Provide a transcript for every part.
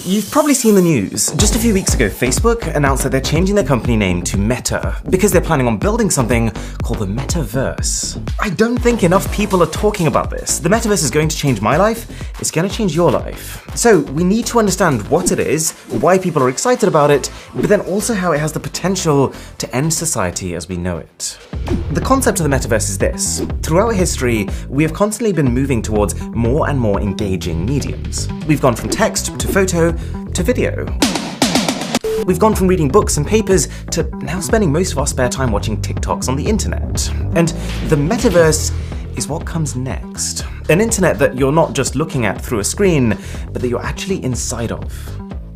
You've probably seen the news. Just a few weeks ago, Facebook announced that they're changing their company name to Meta because they're planning on building something called the Metaverse. I don't think enough people are talking about this. The Metaverse is going to change my life. It's going to change your life. So we need to understand what it is, why people are excited about it, but then also how it has the potential to end society as we know it. The concept of the Metaverse is this. Throughout history, we have constantly been moving towards more and more engaging mediums. We've gone from text to photo to video. We've gone from reading books and papers to now spending most of our spare time watching TikToks on the internet. And the Metaverse is what comes next. An internet that you're not just looking at through a screen, but that you're actually inside of.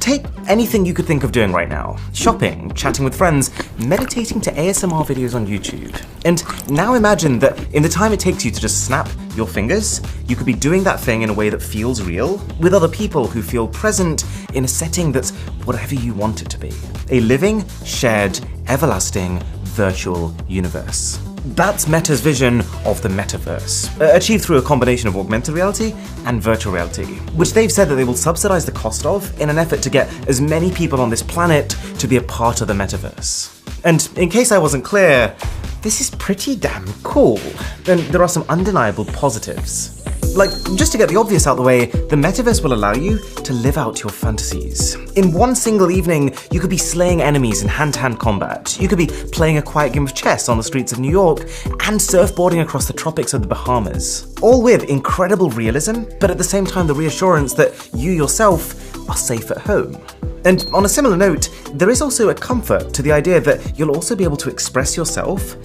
Take anything you could think of doing right now. Shopping, chatting with friends, meditating to ASMR videos on YouTube. And now imagine that in the time it takes you to just snap your fingers, you could be doing that thing in a way that feels real, with other people who feel present in a setting that's whatever you want it to be. A living, shared, everlasting, virtual universe. That's Meta's vision of the Metaverse, achieved through a combination of augmented reality and virtual reality, which they've said that they will subsidize the cost of in an effort to get as many people on this planet to be a part of the Metaverse. And in case I wasn't clear, this is pretty damn cool, and there are some undeniable positives. Like, just to get the obvious out of the way, the Metaverse will allow you to live out your fantasies. In one single evening, you could be slaying enemies in hand-to-hand combat, you could be playing a quiet game of chess on the streets of New York, and surfboarding across the tropics of the Bahamas. All with incredible realism, but at the same time the reassurance that you yourself are safe at home. And on a similar note, there is also a comfort to the idea that you'll also be able to express yourself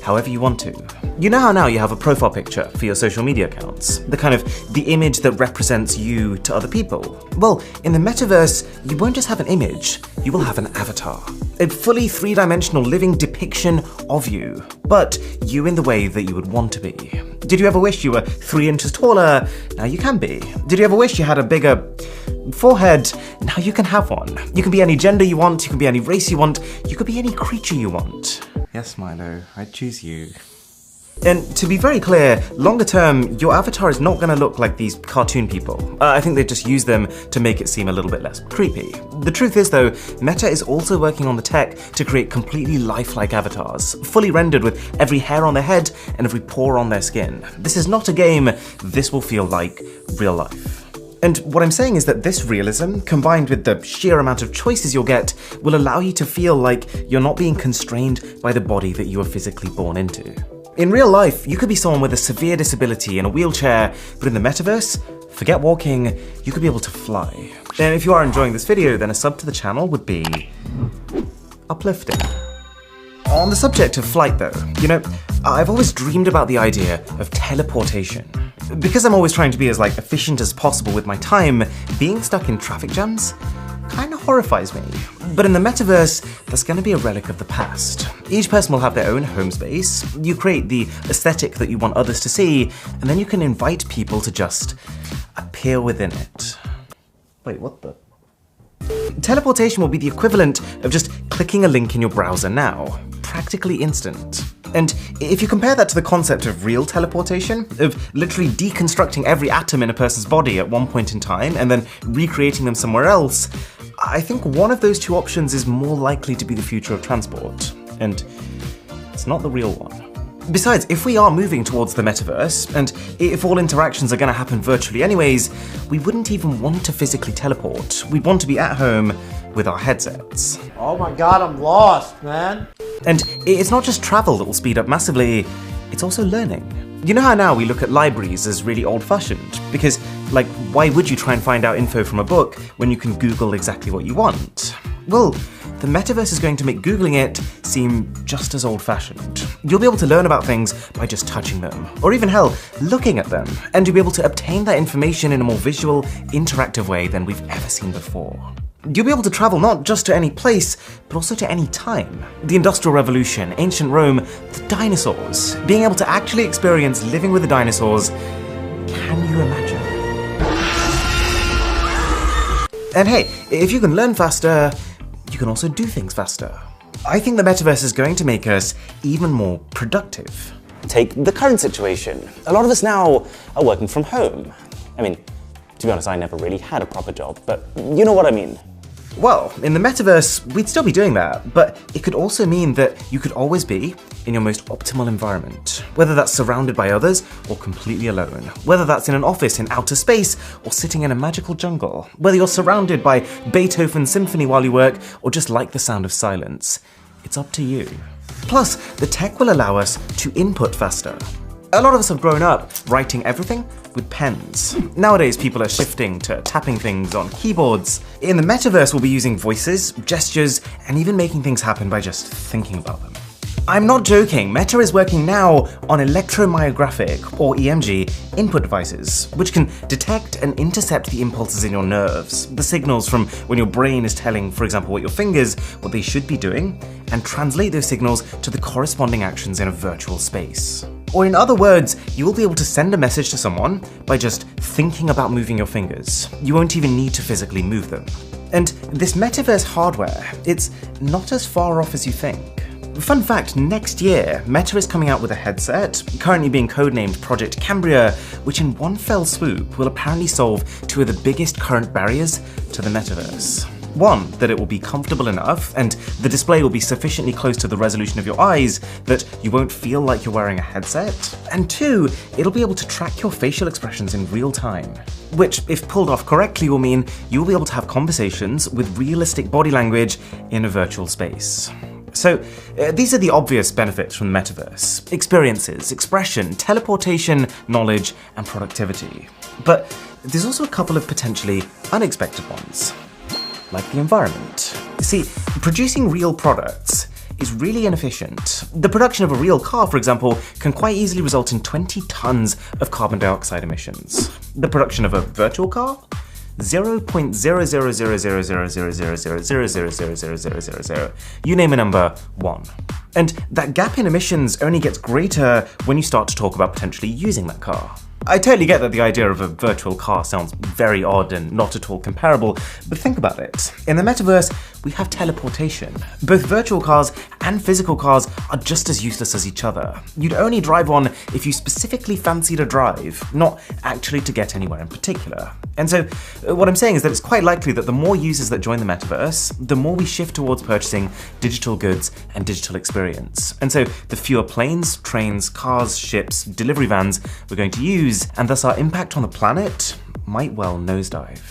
however you want to. You know how now you have a profile picture for your social media accounts? The image that represents you to other people. Well, in the Metaverse, you won't just have an image, you will have an avatar. A fully three-dimensional living depiction of you, but you in the way that you would want to be. Did you ever wish you were 3 inches taller? Now you can be. Did you ever wish you had a bigger forehead? Now you can have one. You can be any gender you want, you can be any race you want, you could be any creature you want. Yes, Milo, I'd choose you. And to be very clear, longer term, your avatar is not going to look like these cartoon people. I think they just use them to make it seem a little bit less creepy. The truth is though, Meta is also working on the tech to create completely lifelike avatars, fully rendered with every hair on their head and every pore on their skin. This is not a game, this will feel like real life. And what I'm saying is that this realism, combined with the sheer amount of choices you'll get, will allow you to feel like you're not being constrained by the body that you are physically born into. In real life, you could be someone with a severe disability in a wheelchair, but in the Metaverse, forget walking, you could be able to fly. And if you are enjoying this video, then a sub to the channel would be uplifting. On the subject of flight though, I've always dreamed about the idea of teleportation. Because I'm always trying to be as efficient as possible with my time, being stuck in traffic jams kinda horrifies me. But in the Metaverse, that's gonna be a relic of the past. Each person will have their own home space, you create the aesthetic that you want others to see, and then you can invite people to just appear within it. Wait, what the? Teleportation will be the equivalent of just clicking a link in your browser now. Practically instant. And if you compare that to the concept of real teleportation, of literally deconstructing every atom in a person's body at one point in time and then recreating them somewhere else, I think one of those two options is more likely to be the future of transport. And it's not the real one. Besides, if we are moving towards the Metaverse, and if all interactions are going to happen virtually anyways, we wouldn't even want to physically teleport. We'd want to be at home with our headsets. Oh my god, I'm lost, man. And it's not just travel that will speed up massively, it's also learning. You know how now we look at libraries as really old-fashioned? Because, why would you try and find out info from a book when you can Google exactly what you want? Well, the Metaverse is going to make Googling it seem just as old-fashioned. You'll be able to learn about things by just touching them, or even hell, looking at them, and you'll be able to obtain that information in a more visual, interactive way than we've ever seen before. You'll be able to travel not just to any place, but also to any time. The Industrial Revolution, ancient Rome, the dinosaurs. Being able to actually experience living with the dinosaurs, can you imagine? And hey, if you can learn faster, you can also do things faster. I think the Metaverse is going to make us even more productive. Take the current situation. A lot of us now are working from home. To be honest, I never really had a proper job, but you know what I mean. Well, in the metaverse, we'd still be doing that, but it could also mean that you could always be in your most optimal environment, whether that's surrounded by others or completely alone, whether that's in an office in outer space or sitting in a magical jungle, whether you're surrounded by Beethoven's symphony while you work or just like the sound of silence. It's up to you. Plus, the tech will allow us to input faster. A lot of us have grown up writing everything with pens. Nowadays, people are shifting to tapping things on keyboards. In the metaverse, we'll be using voices, gestures, and even making things happen by just thinking about them. I'm not joking, Meta is working now on electromyographic, or EMG, input devices, which can detect and intercept the impulses in your nerves, the signals from when your brain is telling, for example, what what they should be doing, and translate those signals to the corresponding actions in a virtual space. Or in other words, you will be able to send a message to someone by just thinking about moving your fingers. You won't even need to physically move them. And this metaverse hardware, it's not as far off as you think. Fun fact, next year, Meta is coming out with a headset, currently being codenamed Project Cambria, which in one fell swoop will apparently solve two of the biggest current barriers to the metaverse. One, that it will be comfortable enough, and the display will be sufficiently close to the resolution of your eyes that you won't feel like you're wearing a headset. And two, it'll be able to track your facial expressions in real time. Which, if pulled off correctly, will mean you'll be able to have conversations with realistic body language in a virtual space. So, these are the obvious benefits from the metaverse: experiences, expression, teleportation, knowledge, and productivity. But there's also a couple of potentially unexpected ones, like the environment. See, producing real products is really inefficient. The production of a real car, for example, can quite easily result in 20 tons of carbon dioxide emissions. The production of a virtual car? 0.000000000000000. You name a number, 1. And that gap in emissions only gets greater when you start to talk about potentially using that car. I totally get that the idea of a virtual car sounds very odd and not at all comparable, but think about it. In the metaverse, we have teleportation. Both virtual cars and physical cars are just as useless as each other. You'd only drive one if you specifically fancied a drive, not actually to get anywhere in particular. And so, what I'm saying is that it's quite likely that the more users that join the metaverse, the more we shift towards purchasing digital goods and digital experience. And so, the fewer planes, trains, cars, ships, delivery vans we're going to use, and thus our impact on the planet might well nosedive.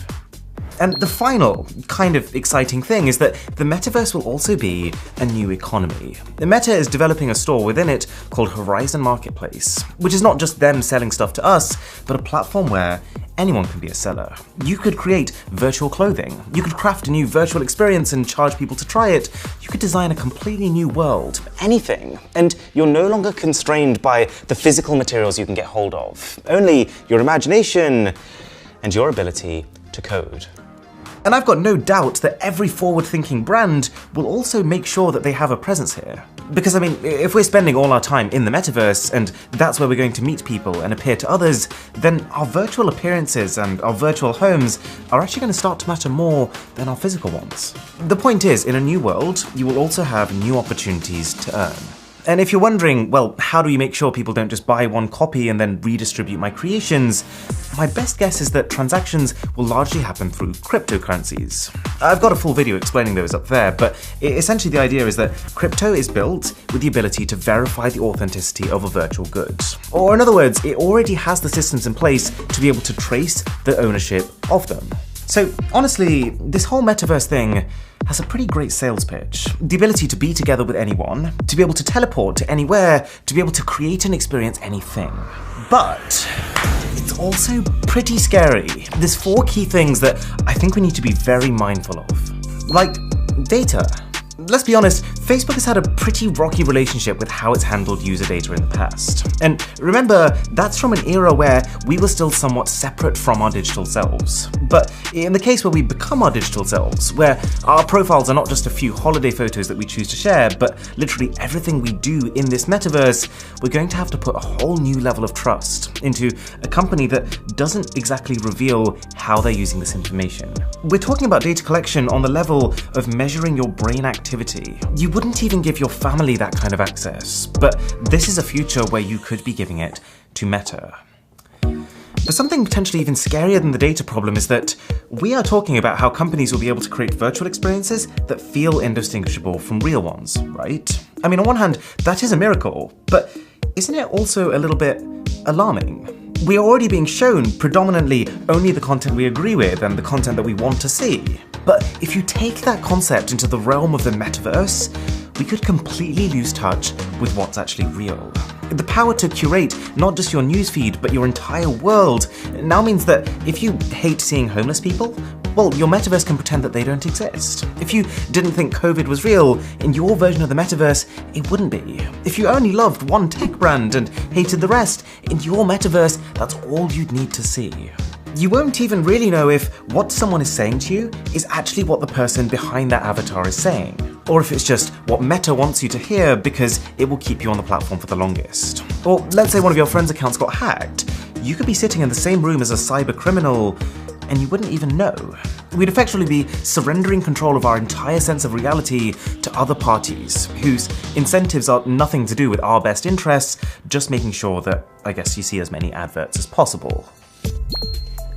And the final kind of exciting thing is that the metaverse will also be a new economy. Meta is developing a store within it called Horizon Marketplace, which is not just them selling stuff to us, but a platform where anyone can be a seller. You could create virtual clothing. You could craft a new virtual experience and charge people to try it. You could design a completely new world. Anything. And you're no longer constrained by the physical materials you can get hold of. Only your imagination and your ability to code. And I've got no doubt that every forward-thinking brand will also make sure that they have a presence here. Because, I mean, if we're spending all our time in the metaverse, and that's where we're going to meet people and appear to others, then our virtual appearances and our virtual homes are actually going to start to matter more than our physical ones. The point is, in a new world, you will also have new opportunities to earn. And if you're wondering, well, how do we make sure people don't just buy one copy and then redistribute my creations? My best guess is that transactions will largely happen through cryptocurrencies. I've got a full video explaining those up there, but essentially the idea is that crypto is built with the ability to verify the authenticity of a virtual good. Or in other words, it already has the systems in place to be able to trace the ownership of them. So honestly, this whole metaverse thing has a pretty great sales pitch. The ability to be together with anyone, to be able to teleport to anywhere, to be able to create and experience anything. But it's also pretty scary. There's 4 key things that I think we need to be very mindful of. Like data. Let's be honest, Facebook has had a pretty rocky relationship with how it's handled user data in the past. And remember, that's from an era where we were still somewhat separate from our digital selves. But in the case where we become our digital selves, where our profiles are not just a few holiday photos that we choose to share, but literally everything we do in this metaverse, we're going to have to put a whole new level of trust into a company that doesn't exactly reveal how they're using this information. We're talking about data collection on the level of measuring your brain activity. You wouldn't even give your family that kind of access, but this is a future where you could be giving it to Meta. But something potentially even scarier than the data problem is that we are talking about how companies will be able to create virtual experiences that feel indistinguishable from real ones, right? I mean, on one hand, that is a miracle, but isn't it also a little bit alarming? We are already being shown predominantly only the content we agree with and the content that we want to see. But if you take that concept into the realm of the metaverse, we could completely lose touch with what's actually real. The power to curate not just your newsfeed, but your entire world now means that if you hate seeing homeless people, well, your metaverse can pretend that they don't exist. If you didn't think COVID was real, in your version of the metaverse, it wouldn't be. If you only loved one tech brand and hated the rest, in your metaverse, that's all you'd need to see. You won't even really know if what someone is saying to you is actually what the person behind that avatar is saying, or if it's just what Meta wants you to hear because it will keep you on the platform for the longest. Or let's say one of your friends' accounts got hacked. You could be sitting in the same room as a cyber criminal and you wouldn't even know. We'd effectively be surrendering control of our entire sense of reality to other parties, whose incentives are nothing to do with our best interests, just making sure that, I guess, you see as many adverts as possible.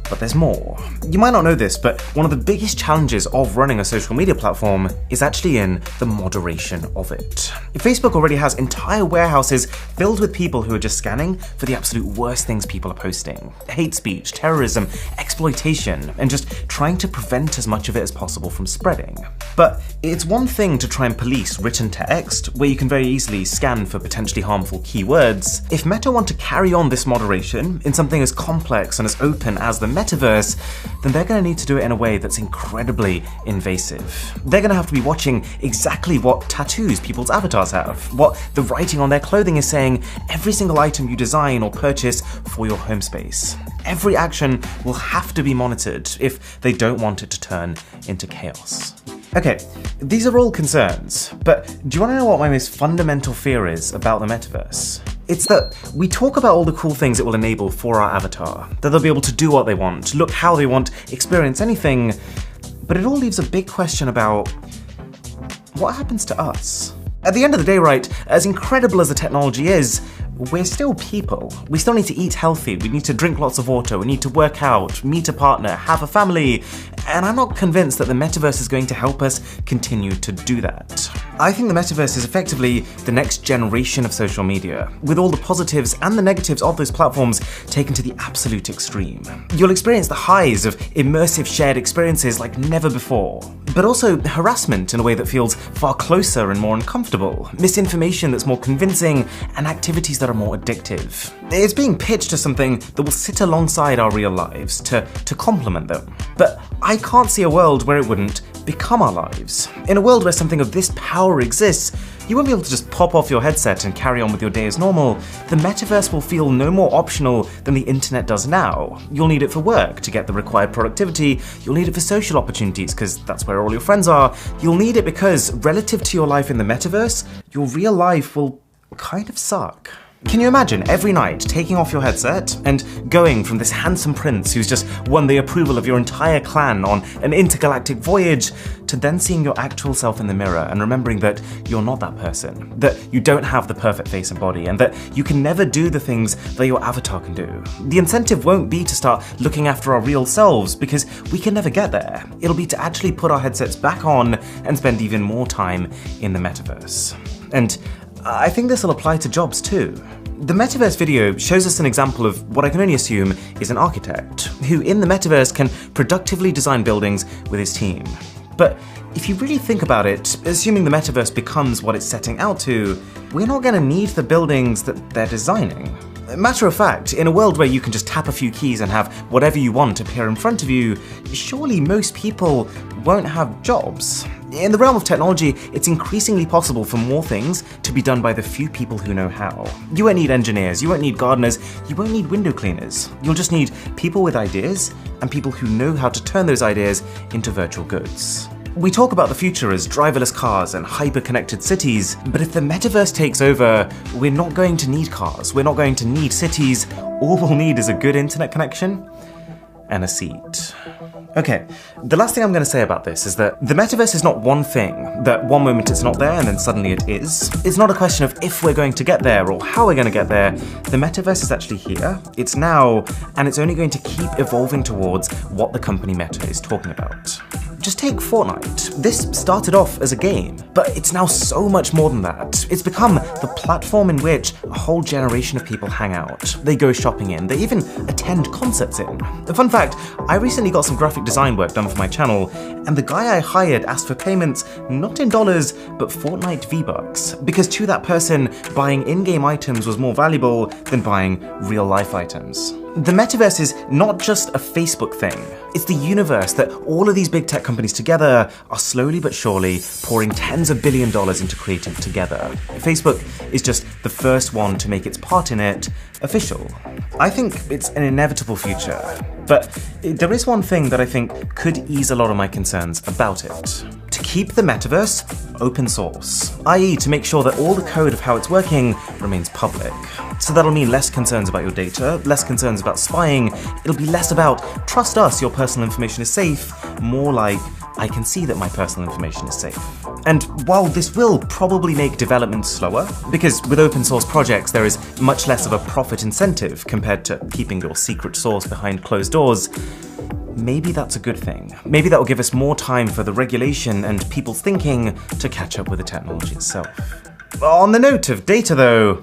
But there's more. You might not know this, but one of the biggest challenges of running a social media platform is actually in the moderation of it. Facebook already has entire warehouses filled with people who are just scanning for the absolute worst things people are posting. Hate speech, terrorism, exploitation, and just trying to prevent as much of it as possible from spreading. But it's one thing to try and police written text, where you can very easily scan for potentially harmful keywords. If Meta want to carry on this moderation in something as complex and as open as the metaverse, then they're going to need to do it in a way that's incredibly invasive. They're going to have to be watching exactly what tattoos people's avatars have, what the writing on their clothing is saying, every single item you design or purchase for your home space. Every action will have to be monitored if they don't want it to turn into chaos. Okay, these are all concerns, but do you want to know what my most fundamental fear is about the metaverse? It's that we talk about all the cool things it will enable for our avatar, that they'll be able to do what they want, look how they want, experience anything, but it all leaves a big question about what happens to us? At the end of the day, right, as incredible as the technology is, we're still people. We still need to eat healthy, we need to drink lots of water, we need to work out, meet a partner, have a family, and I'm not convinced that the metaverse is going to help us continue to do that. I think the metaverse is effectively the next generation of social media, with all the positives and the negatives of those platforms taken to the absolute extreme. You'll experience the highs of immersive shared experiences like never before, but also harassment in a way that feels far closer and more uncomfortable, misinformation that's more convincing, and activities that are more addictive. It's being pitched as something that will sit alongside our real lives to complement them. But I can't see a world where it wouldn't become our lives. In a world where something of this power exists, you won't be able to just pop off your headset and carry on with your day as normal. The metaverse will feel no more optional than the internet does now. You'll need it for work to get the required productivity, you'll need it for social opportunities because that's where all your friends are, you'll need it because, relative to your life in the metaverse, your real life will kind of suck. Can you imagine every night taking off your headset and going from this handsome prince who's just won the approval of your entire clan on an intergalactic voyage to then seeing your actual self in the mirror and remembering that you're not that person, that you don't have the perfect face and body, and that you can never do the things that your avatar can do? The incentive won't be to start looking after our real selves because we can never get there. It'll be to actually put our headsets back on and spend even more time in the metaverse. And I think this will apply to jobs too. The metaverse video shows us an example of what I can only assume is an architect, who in the metaverse can productively design buildings with his team. But if you really think about it, assuming the metaverse becomes what it's setting out to, we're not going to need the buildings that they're designing. Matter of fact, in a world where you can just tap a few keys and have whatever you want appear in front of you, surely most people won't have jobs. In the realm of technology, it's increasingly possible for more things to be done by the few people who know how. You won't need engineers, you won't need gardeners, you won't need window cleaners. You'll just need people with ideas and people who know how to turn those ideas into virtual goods. We talk about the future as driverless cars and hyper-connected cities, but if the metaverse takes over, we're not going to need cars, we're not going to need cities, all we'll need is a good internet connection and a seat. Okay, the last thing I'm going to say about this is that the metaverse is not one thing, that one moment it's not there and then suddenly it is. It's not a question of if we're going to get there or how we're going to get there. The metaverse is actually here, it's now, and it's only going to keep evolving towards what the company Meta is talking about. Just take Fortnite. This started off as a game, but it's now so much more than that. It's become the platform in which a whole generation of people hang out. They go shopping in, they even attend concerts in. A fun fact, I recently got some graphic design work done for my channel, and the guy I hired asked for payments not in dollars, but Fortnite V-Bucks, because to that person, buying in-game items was more valuable than buying real-life items. The metaverse is not just a Facebook thing. It's the universe that all of these big tech companies together are slowly but surely pouring tens of billions of dollars into creating together. Facebook is just the first one to make its part in it official. I think it's an inevitable future, but there is one thing that I think could ease a lot of my concerns about it. To keep the metaverse open source, i.e. to make sure that all the code of how it's working remains public. So that'll mean less concerns about your data, less concerns about spying, it'll be less about, trust us, your personal information is safe, more like, I can see that my personal information is safe. And while this will probably make development slower, because with open source projects there is much less of a profit incentive compared to keeping your secret source behind closed doors, maybe that's a good thing. Maybe that will give us more time for the regulation and people's thinking to catch up with the technology itself. On the note of data though,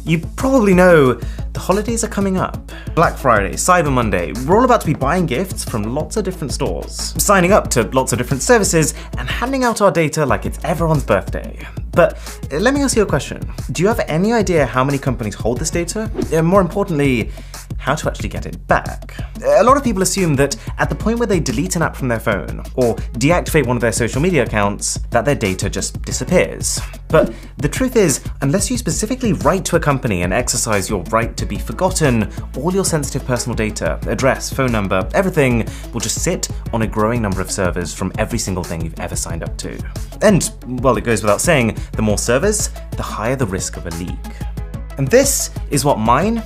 you probably know the holidays are coming up. Black Friday, Cyber Monday, we're all about to be buying gifts from lots of different stores, signing up to lots of different services, and handing out our data like it's everyone's birthday. But let me ask you a question. Do you have any idea how many companies hold this data? More importantly, how to actually get it back. A lot of people assume that at the point where they delete an app from their phone or deactivate one of their social media accounts, that their data just disappears. But the truth is, unless you specifically write to a company and exercise your right to be forgotten, all your sensitive personal data, address, phone number, everything will just sit on a growing number of servers from every single thing you've ever signed up to. And, well, it goes without saying, the more servers, the higher the risk of a leak. And this is what Mine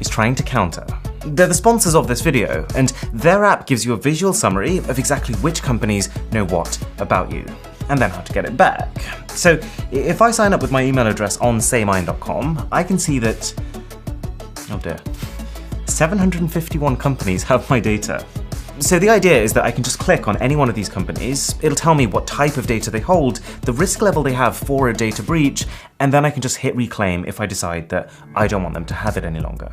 is trying to counter. They're the sponsors of this video, and their app gives you a visual summary of exactly which companies know what about you, and then how to get it back. So if I sign up with my email address on saymine.com, I can see that, oh dear, 751 companies have my data. So the idea is that I can just click on any one of these companies, it'll tell me what type of data they hold, the risk level they have for a data breach, and then I can just hit reclaim if I decide that I don't want them to have it any longer.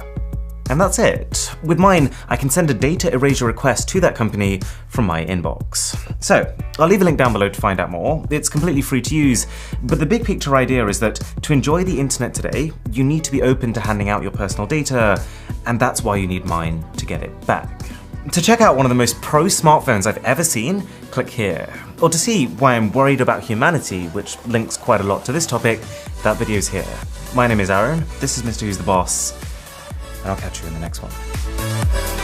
And that's it. With Mine, I can send a data erasure request to that company from my inbox. So, I'll leave a link down below to find out more. It's completely free to use, but the big picture idea is that to enjoy the internet today, you need to be open to handing out your personal data, and that's why you need Mine to get it back. To check out one of the most pro smartphones I've ever seen, click here. Or to see why I'm worried about humanity, which links quite a lot to this topic, that video's here. My name is Aaron, this is Mr. Who's the Boss, and I'll catch you in the next one.